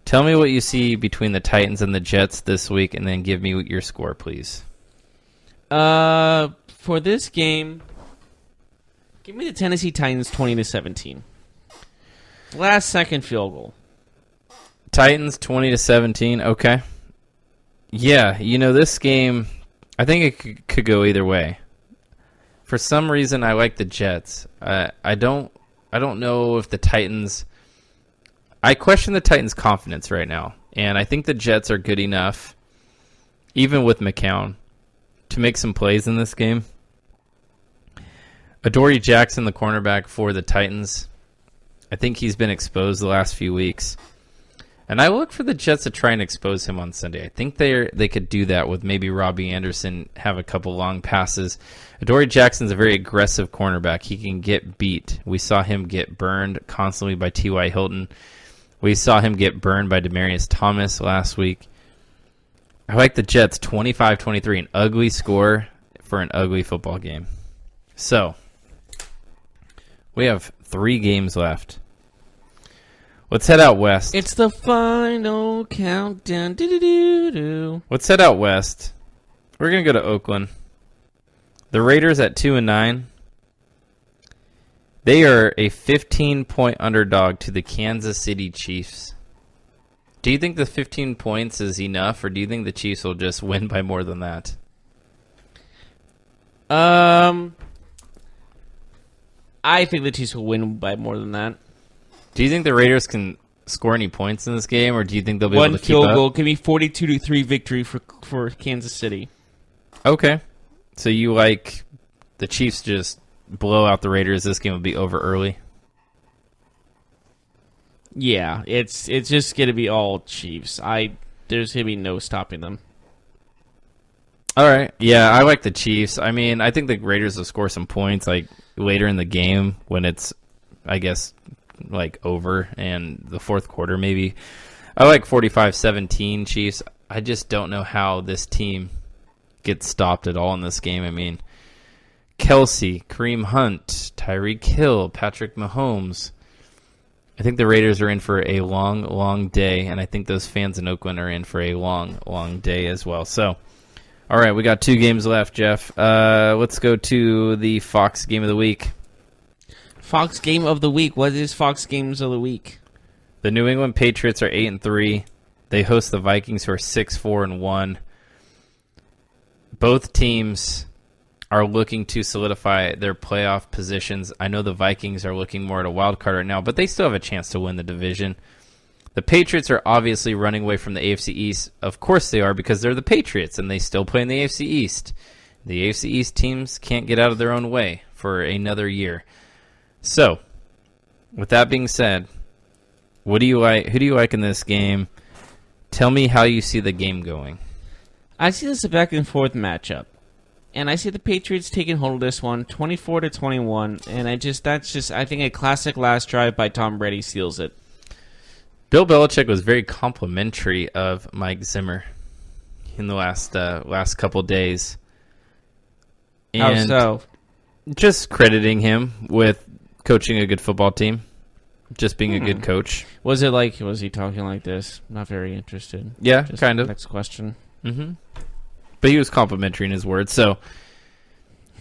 Tell me what you see between the Titans and the Jets this week, and then give me your score, please. For this game, give me the Tennessee Titans 20-17. Last second field goal. Titans 20-17. Okay. Yeah, this game, I think it could go either way. For some reason, I like the Jets. I don't know if the Titans. I question the Titans' confidence right now, and I think the Jets are good enough, even with McCown, to make some plays in this game. Adoree Jackson, the cornerback for the Titans, I think he's been exposed the last few weeks. And I look for the Jets to try and expose him on Sunday. I think they could do that with maybe Robbie Anderson, have a couple long passes. Adoree Jackson's a very aggressive cornerback. He can get beat. We saw him get burned constantly by T.Y. Hilton. We saw him get burned by Demaryius Thomas last week. I like the Jets 25-23, an ugly score for an ugly football game. So, we have 3 games left. Let's head out west. It's the final countdown. Do-do-do-do. Let's head out west. We're going to go to Oakland. The Raiders at 2-9. They are a 15-point underdog to the Kansas City Chiefs. Do you think the 15 points is enough, or do you think the Chiefs will just win by more than that? I think the Chiefs will win by more than that. Do you think the Raiders can score any points in this game, or do you think they'll be able to keep up? One field goal. Give me 42-3 victory for Kansas City. Okay. So you like the Chiefs just blow out the Raiders. This game will be over early? Yeah, it's just going to be all Chiefs. There's going to be no stopping them. All right. Yeah, I like the Chiefs. I mean, I think the Raiders will score some points like later in the game when it's, I guess, like over and the fourth quarter maybe. I like 45-17 Chiefs. I just don't know how this team gets stopped at all in this game. I mean, Kelsey, Kareem Hunt, Tyreek Hill, Patrick Mahomes. I think the Raiders are in for a long, long day, and I think those fans in Oakland are in for a long, long day as well. So, all right, we got 2 games left, Jeff. Let's go to the Fox Game of the Week. Fox Game of the Week. What is Fox Games of the Week? The New England Patriots are 8-3. They host the Vikings, who are 6-4-1. Both teams are looking to solidify their playoff positions. I know the Vikings are looking more at a wild card right now, but they still have a chance to win the division. The Patriots are obviously running away from the AFC East. Of course they are, because they're the Patriots, and they still play in the AFC East. The AFC East teams can't get out of their own way for another year. So, with that being said, what do you like? Who do you like in this game? Tell me how you see the game going. I see this a back and forth matchup, and I see the Patriots taking hold of this one, 24-21, and I think a classic last drive by Tom Brady seals it. Bill Belichick was very complimentary of Mike Zimmer. in the last couple days. How And so? just crediting him with coaching a good football team, just being a good coach. Was he talking like this? Not very interested. Yeah, Just kind of. Next question. Mm-hmm. But he was complimentary in his words. So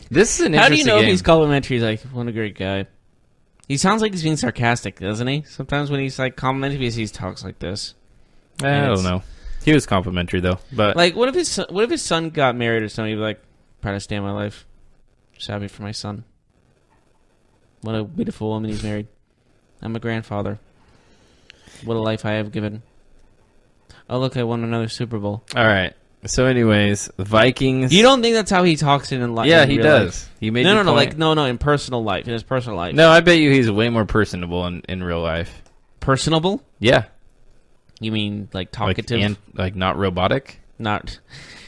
this is an How do interesting you know game. if he's complimentary? He's like, what a great guy. He sounds like he's being sarcastic, doesn't he? Sometimes when he's like complimentary, because he talks like this. I don't know. He was complimentary though. But Like, what if his son got married or something? He'd be like, proudest day of my life. Just happy for my son. What a beautiful woman he's married. I'm a grandfather. What a life I have given. Oh, look, I won another Super Bowl. all right. So, anyways, the Vikings. You don't think that's how he talks in life? Yeah, he does. He made No, your no, point. no, in personal life. In his personal life. No, I bet you he's way more personable in real life. Personable? Yeah, You mean like talkative? like not robotic. Not. Do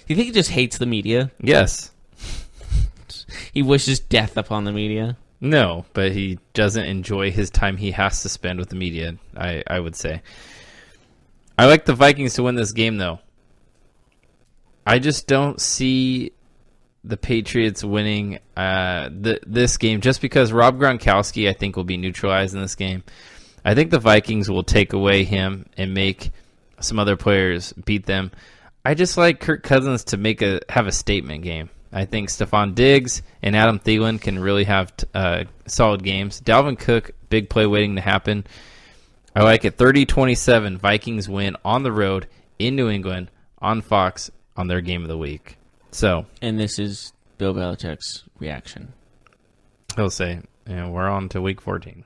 you think he just hates the media? Yes. He wishes death upon the media? No, but he doesn't enjoy his time he has to spend with the media. I would say. I like the Vikings to win this game, though. I just don't see the Patriots winning this game just because Rob Gronkowski, I think, will be neutralized in this game. I think the Vikings will take away him and make some other players beat them. I just like Kirk Cousins to have a statement game. I think Stephon Diggs and Adam Thielen can really have solid games. Dalvin Cook, big play waiting to happen. I like it 30-27. Vikings win on the road in New England on Fox on their game of the week. So, And this is Bill Belichick's reaction. he'll say, we're on to week 14.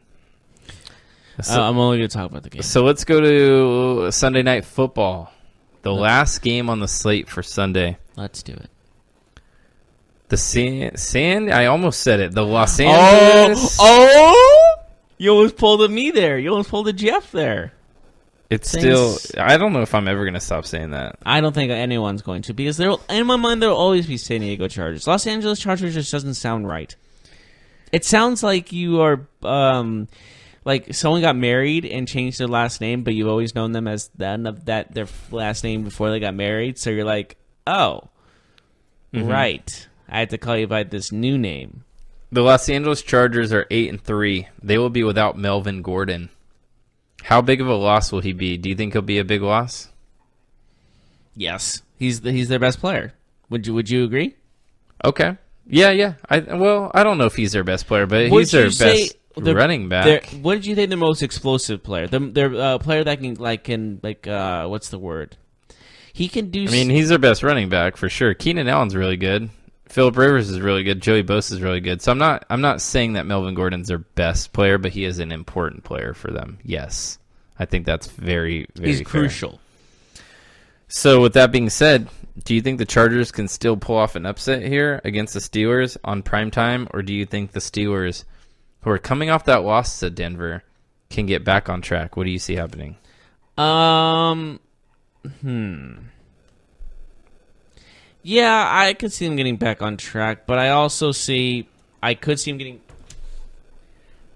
I'm only going to talk about the game. So let's go to Sunday Night Football. The last game on the slate for Sunday. Let's do it. The I almost said it. The Los Angeles. Oh! You almost pulled a me there. You almost pulled a Jeff there. It's Things- still. I don't know if I'm ever going to stop saying that. I don't think anyone's going to, because in my mind there'll always be San Diego Chargers. Los Angeles Chargers just doesn't sound right. It sounds like you are like someone got married and changed their last name, but you've always known them as their last name before they got married. So you're like, oh, right. I had to call you by this new name. The Los Angeles Chargers are 8-3. They will be without Melvin Gordon. How big of a loss will he be? Do you think he'll be a big loss? Yes, he's their best player. Would you agree? Okay. Yeah. I don't know if he's their best player, but Would he's their you say best running back. What did you think the most explosive player? Their player that can what's the word? He can do. I mean, he's their best running back for sure. Keenan Allen's really good. Phillip Rivers is really good. Joey Bosa is really good. So I'm not saying that Melvin Gordon's their best player, but he is an important player for them. Yes, I think that's very, very he's fair. crucial. So with that being said, do you think the Chargers can still pull off an upset here against the Steelers on primetime, or do you think the Steelers, who are coming off that loss to Denver, can get back on track? What do you see happening? Yeah, I could see him getting back on track, but I also see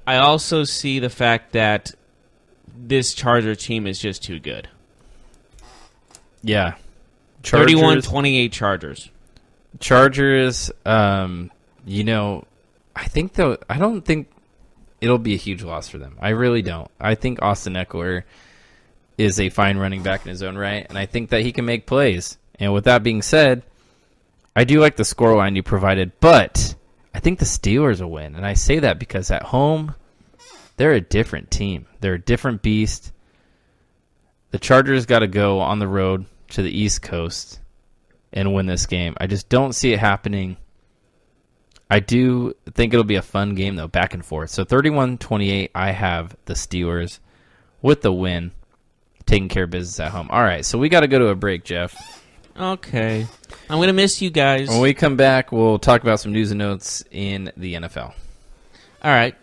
the fact that this Charger team is just too good. Yeah. 31-28 Chargers. Chargers, I don't think it'll be a huge loss for them. I really don't. I think Austin Eckler is a fine running back in his own right, and I think that he can make plays. And with that being said, I do like the scoreline you provided, but I think the Steelers will win. And I say that because at home, they're a different team. They're a different beast. The Chargers got to go on the road to the East Coast and win this game. I just don't see it happening. I do think it'll be a fun game, though, back and forth. So 31-28, I have the Steelers with the win, taking care of business at home. All right, so we got to go to a break, Jeff. Okay. I'm going to miss you guys. When we come back, we'll talk about some news and notes in the NFL. All right.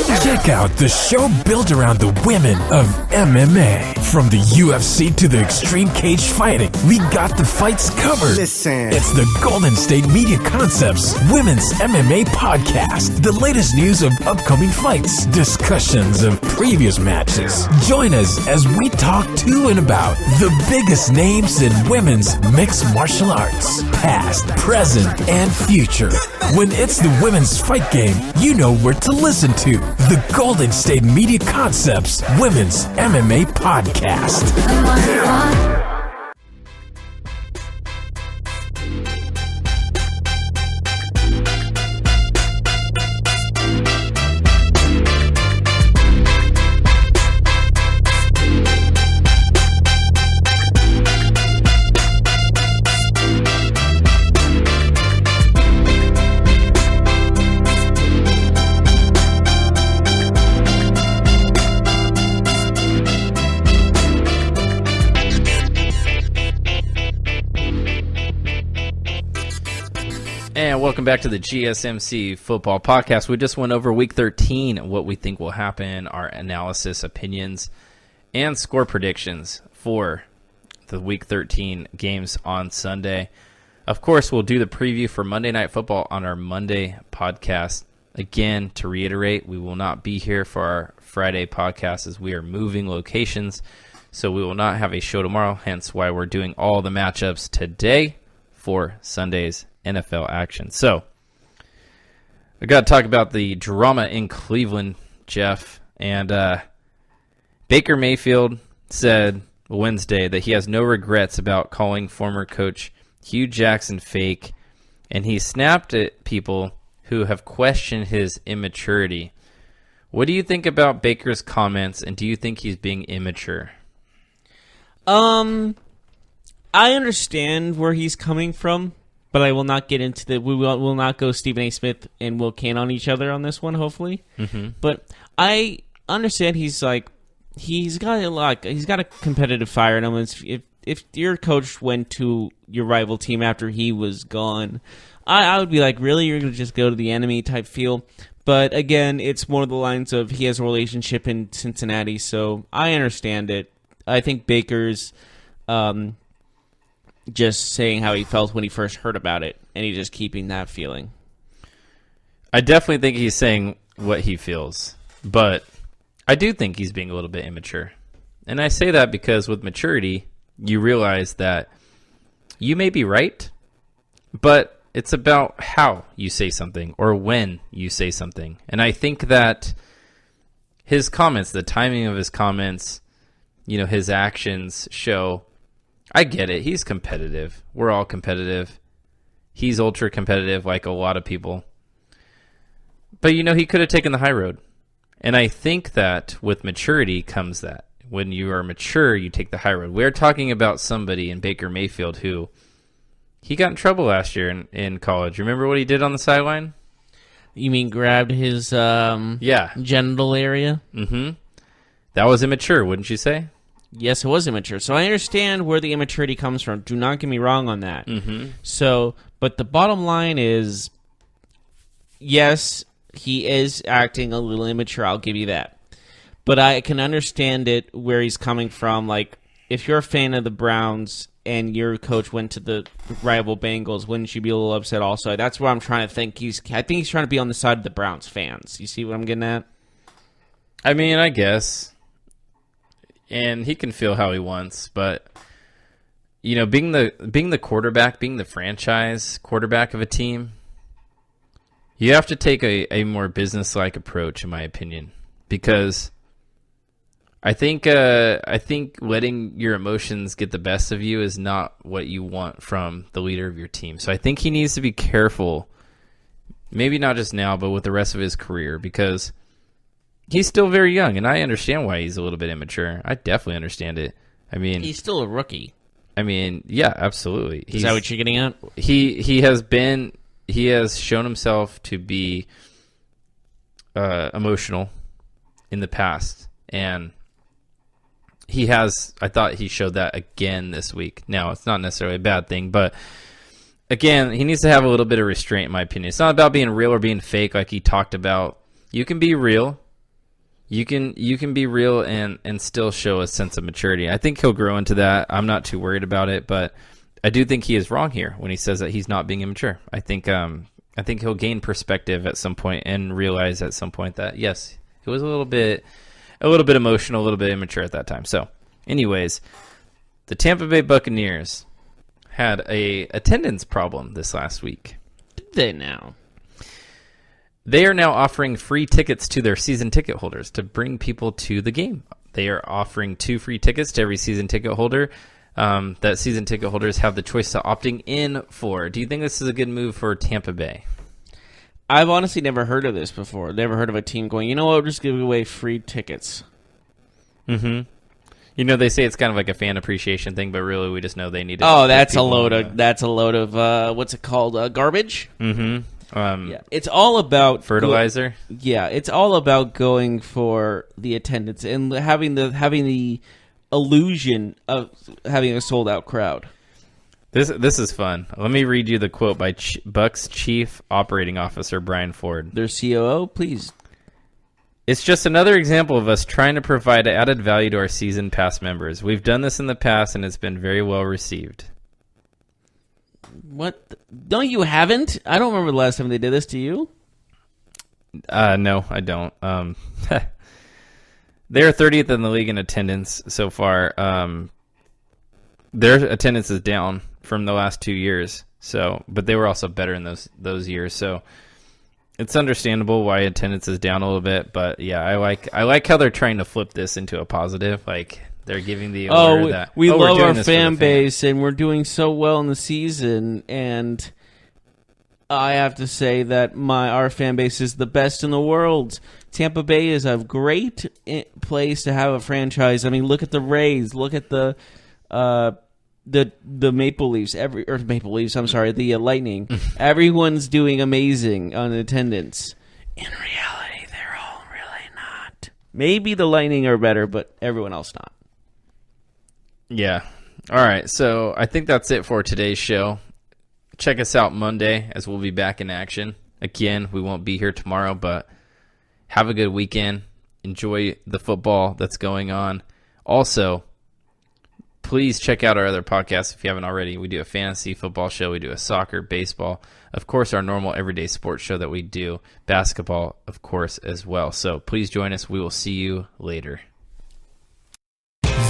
Check out the show built around the women of MMA. From the UFC to the extreme cage fighting, we got the fights covered. Listen. It's the Golden State Media Concepts Women's MMA Podcast. The latest news of upcoming fights, discussions of previous matches. Join us as we talk to and about the biggest names in women's mixed martial arts, past, present, and future. When it's the women's fight game, you know where to listen to. The Golden State Media Concepts Women's MMA Podcast. And welcome back to the GSMC Football Podcast. We just went over Week 13, what we think will happen, our analysis, opinions, and score predictions for the Week 13 games on Sunday. Of course, we'll do the preview for Monday Night Football on our Monday podcast. Again, to reiterate, we will not be here for our Friday podcast as we are moving locations, so we will not have a show tomorrow, hence why we're doing all the matchups today for Sunday's NFL action. So, I got to talk about the drama in Cleveland, Jeff. And Baker Mayfield said Wednesday that he has no regrets about calling former coach Hugh Jackson fake, and he snapped at people who have questioned his immaturity. What do you think about Baker's comments, and do you think he's being immature? I understand where he's coming from, but I will not get into the. We will not go Stephen A. Smith and Will Kane on each other on this one. Hopefully, But I understand he's got a lot. He's got a competitive fire in him. If your coach went to your rival team after he was gone, I would be like, really, you're going to just go to the enemy type feel. But again, it's more of the lines of he has a relationship in Cincinnati, so I understand it. I think Baker's just saying how he felt when he first heard about it, and he's just keeping that feeling. I definitely think he's saying what he feels, but I do think he's being a little bit immature. And I say that because with maturity, you realize that you may be right, but it's about how you say something or when you say something. And I think that his comments, the timing of his comments, his actions show, I get it. He's competitive. We're all competitive. He's ultra competitive like a lot of people. But, he could have taken the high road. And I think that with maturity comes that. When you are mature, you take the high road. We're talking about somebody in Baker Mayfield who, he got in trouble last year in college. Remember what he did on the sideline? You mean grabbed his genital area? Mm-hmm. That was immature, wouldn't you say? Yes, it was immature. So I understand where the immaturity comes from. Do not get me wrong on that. Mm-hmm. So, but the bottom line is, yes, he is acting a little immature. I'll give you that. But I can understand it where he's coming from. Like, if you're a fan of the Browns and your coach went to the rival Bengals, wouldn't you be a little upset also? That's what I'm trying to think. I think he's trying to be on the side of the Browns fans. You see what I'm getting at? I mean, I guess. And he can feel how he wants, but being the quarterback, being the franchise quarterback of a team, you have to take a more business-like approach, in my opinion, because I think letting your emotions get the best of you is not what you want from the leader of your team. So I think he needs to be careful, maybe not just now, but with the rest of his career, because he's still very young, and I understand why he's a little bit immature. I definitely understand it. I mean, he's still a rookie. I mean, yeah, absolutely. Is that what you're getting at? He has shown himself to be emotional in the past, and I thought he showed that again this week. Now, it's not necessarily a bad thing, but again, he needs to have a little bit of restraint, in my opinion. It's not about being real or being fake like he talked about. You can be real, You can be real and still show a sense of maturity. I think he'll grow into that. I'm not too worried about it, but I do think he is wrong here when he says that he's not being immature. I think he'll gain perspective at some point and realize at some point that yes, he was a little bit emotional, a little bit immature at that time. So, anyways, the Tampa Bay Buccaneers had a attendance problem this last week. Did they now? They are now offering free tickets to their season ticket holders to bring people to the game. They are offering 2 free tickets to every season ticket holder that season ticket holders have the choice to opting in for. Do you think this is a good move for Tampa Bay? I've honestly never heard of this before. Never heard of a team going, you know what, we're just giving away free tickets. Mm-hmm. You know, they say it's kind of like a fan appreciation thing, but really we just know they need to... Oh, that's a load of what's it called, garbage? Mm-hmm. Yeah, it's all about fertilizer. It's all about going for the attendance and having the illusion of having a sold out crowd. This is fun. Let me read you the quote by Bucks Chief Operating Officer Brian Ford. Their COO, please. It's just another example of us trying to provide added value to our season pass members. We've done this in the past and it's been very well received. What? No, you haven't? I don't remember the last time they did this to you. No, I don't. They're 30th in the league in attendance so far. Their attendance is down from the last 2 years. But they were also better in those years. So it's understandable why attendance is down a little bit. But yeah, I like how they're trying to flip this into a positive. Like they're giving the we love our fan base and we're doing so well in the season, and I have to say that our fan base is the best in the world. Tampa Bay is a great place to have a franchise. I mean, look at the Rays, look at the Maple Leafs, the Lightning. Everyone's doing amazing on attendance. In reality, they're all really not. Maybe the Lightning are better, but everyone else not. Yeah. All right. So I think that's it for today's show. Check us out Monday as we'll be back in action. Again, we won't be here tomorrow, but have a good weekend. Enjoy the football that's going on. Also, please check out our other podcasts if you haven't already. We do a fantasy football show. We do a soccer, baseball. Of course, our normal everyday sports show that we do. Basketball, of course, as well. So please join us. We will see you later.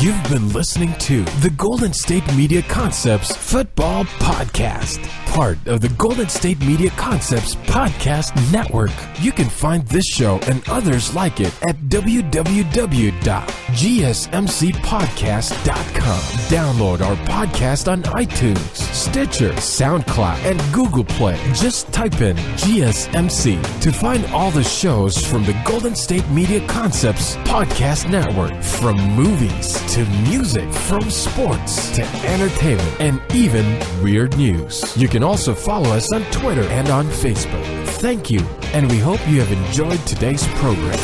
You've been listening to the Golden State Media Concepts Football Podcast, part of the Golden State Media Concepts Podcast Network. You can find this show and others like it at www.gsmcpodcast.com. Download our podcast on iTunes, Stitcher, SoundCloud, and Google Play. Just type in GSMC to find all the shows from the Golden State Media Concepts Podcast Network, from movies to music, from sports to entertainment, and even weird news. You can also follow us on Twitter and on Facebook. Thank you, and we hope you have enjoyed today's program.